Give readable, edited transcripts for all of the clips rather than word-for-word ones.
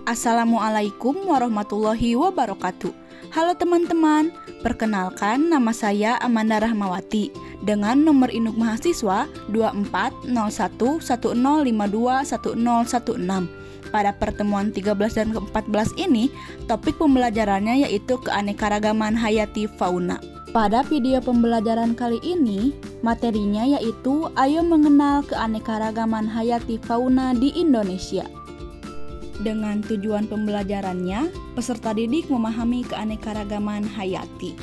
Assalamualaikum warahmatullahi wabarakatuh. Halo teman-teman, perkenalkan nama saya Amanda Rahmawati dengan nomor induk mahasiswa 240110521016. Pada pertemuan 13 dan ke-14 ini, topik pembelajarannya yaitu keanekaragaman hayati fauna. Pada video pembelajaran kali ini, materinya yaitu ayo mengenal keanekaragaman hayati fauna di Indonesia. Dengan tujuan pembelajarannya, peserta didik memahami keanekaragaman hayati.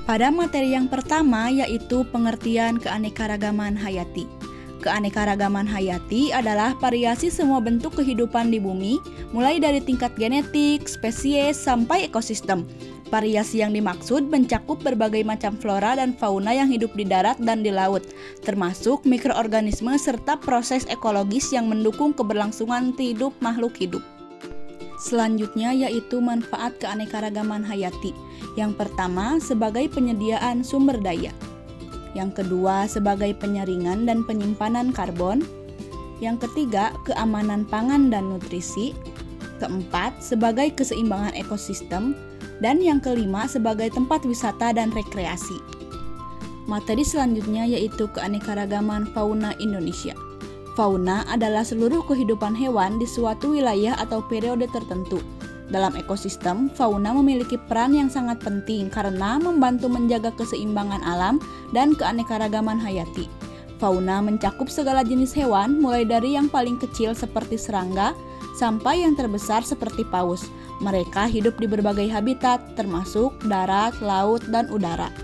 Pada materi yang pertama yaitu pengertian keanekaragaman hayati. Keanekaragaman hayati adalah variasi semua bentuk kehidupan di bumi, mulai dari tingkat genetik, spesies, sampai ekosistem. Variasi yang dimaksud mencakup berbagai macam flora dan fauna yang hidup di darat dan di laut, termasuk mikroorganisme serta proses ekologis yang mendukung keberlangsungan hidup makhluk hidup. Selanjutnya yaitu manfaat keanekaragaman hayati. Yang pertama sebagai penyediaan sumber daya. Yang kedua sebagai penyaringan dan penyimpanan karbon. Yang ketiga keamanan pangan dan nutrisi. Keempat sebagai keseimbangan ekosistem. Dan yang kelima sebagai tempat wisata dan rekreasi. Materi selanjutnya yaitu keanekaragaman fauna Indonesia. Fauna adalah seluruh kehidupan hewan di suatu wilayah atau periode tertentu. Dalam ekosistem, fauna memiliki peran yang sangat penting karena membantu menjaga keseimbangan alam dan keanekaragaman hayati. Fauna mencakup segala jenis hewan, mulai dari yang paling kecil seperti serangga, sampai yang terbesar seperti paus. Mereka hidup di berbagai habitat, termasuk darat, laut, dan udara.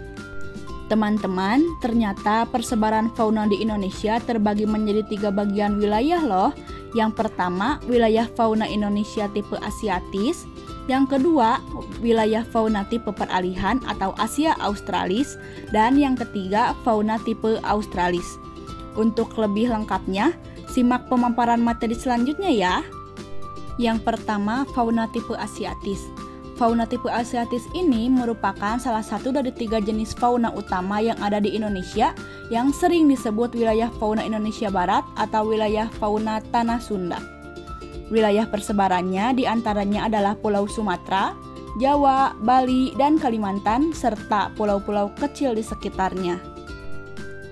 Teman-teman, ternyata persebaran fauna di Indonesia terbagi menjadi 3 bagian wilayah loh. Yang pertama, wilayah fauna Indonesia tipe Asiatis. Yang kedua, wilayah fauna tipe peralihan atau Asia Australis. Dan yang ketiga, fauna tipe Australis. Untuk lebih lengkapnya, simak pemaparan materi selanjutnya ya. Yang pertama, fauna tipe Asiatis. Fauna tipe Asiatis ini merupakan salah satu dari 3 jenis fauna utama yang ada di Indonesia yang sering disebut wilayah fauna Indonesia Barat atau wilayah fauna Tanah Sunda. Wilayah persebarannya diantaranya adalah Pulau Sumatera, Jawa, Bali, dan Kalimantan, serta pulau-pulau kecil di sekitarnya.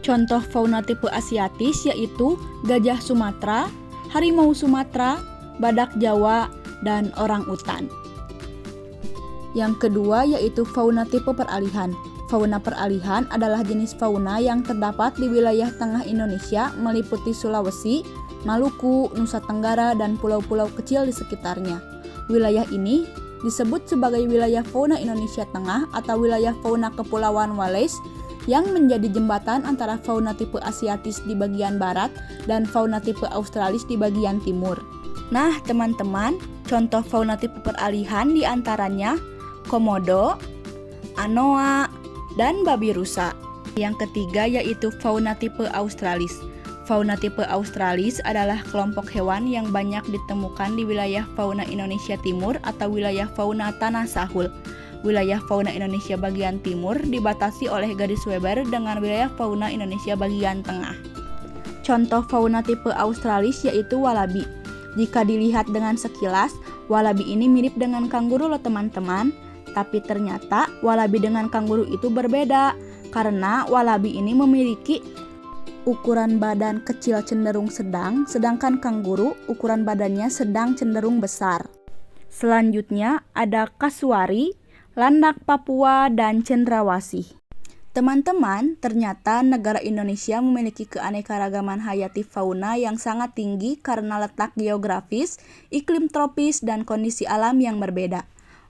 Contoh fauna tipe Asiatis yaitu gajah Sumatera, harimau Sumatera, badak Jawa, dan orang-utan. Yang kedua yaitu fauna tipe peralihan. Fauna peralihan adalah jenis fauna yang terdapat di wilayah tengah Indonesia meliputi Sulawesi, Maluku, Nusa Tenggara, dan pulau-pulau kecil di sekitarnya. Wilayah ini disebut sebagai wilayah fauna Indonesia Tengah atau wilayah fauna Kepulauan Wallace yang menjadi jembatan antara fauna tipe Asiatis di bagian barat dan fauna tipe Australis di bagian timur. Nah, teman-teman, contoh fauna tipe peralihan diantaranya komodo, anoa, dan babi rusa. Yang ketiga yaitu fauna tipe Australis. Fauna tipe Australis adalah kelompok hewan yang banyak ditemukan di wilayah fauna Indonesia Timur atau wilayah fauna Tanah Sahul. Wilayah fauna Indonesia bagian timur dibatasi oleh garis Weber dengan wilayah fauna Indonesia bagian tengah. Contoh fauna tipe Australis yaitu walabi. Jika dilihat dengan sekilas, walabi ini mirip dengan kanguru loh teman-teman. Tapi ternyata walabi dengan kanguru itu berbeda, karena walabi ini memiliki ukuran badan kecil cenderung sedang, sedangkan kanguru ukuran badannya sedang cenderung besar. Selanjutnya ada kasuari, landak Papua, dan cendrawasih. Teman-teman, ternyata negara Indonesia memiliki keanekaragaman hayati fauna yang sangat tinggi karena letak geografis, iklim tropis, dan kondisi alam yang berbeda.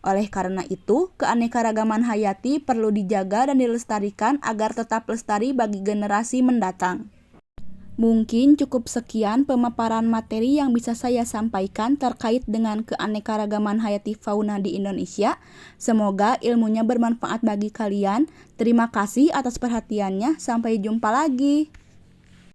Oleh karena itu, keanekaragaman hayati perlu dijaga dan dilestarikan agar tetap lestari bagi generasi mendatang. Mungkin cukup sekian pemaparan materi yang bisa saya sampaikan terkait dengan keanekaragaman hayati fauna di Indonesia. Semoga ilmunya bermanfaat bagi kalian. Terima kasih atas perhatiannya. Sampai jumpa lagi.